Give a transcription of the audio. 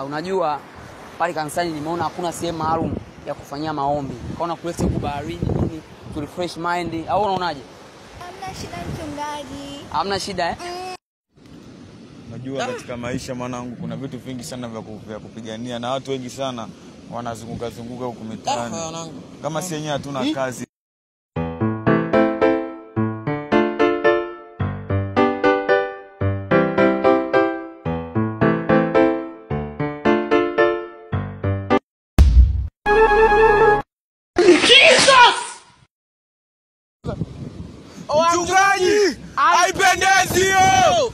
Unajua pale kanisani nimeona hakuna sehemu maalum ya kufanyia maombi. Kaona kulete huko baharini nini to refresh mind. Au unaonaje? Hamna shida mchungaji. Hamna shida Unajua katika maisha mwanangu kuna vitu vingi sana vya kupigania na watu wengi sana wanazunguka huko mitaani. Kama si yenyewe hatuna kazi. Mchungaji, haipendezi hiyo.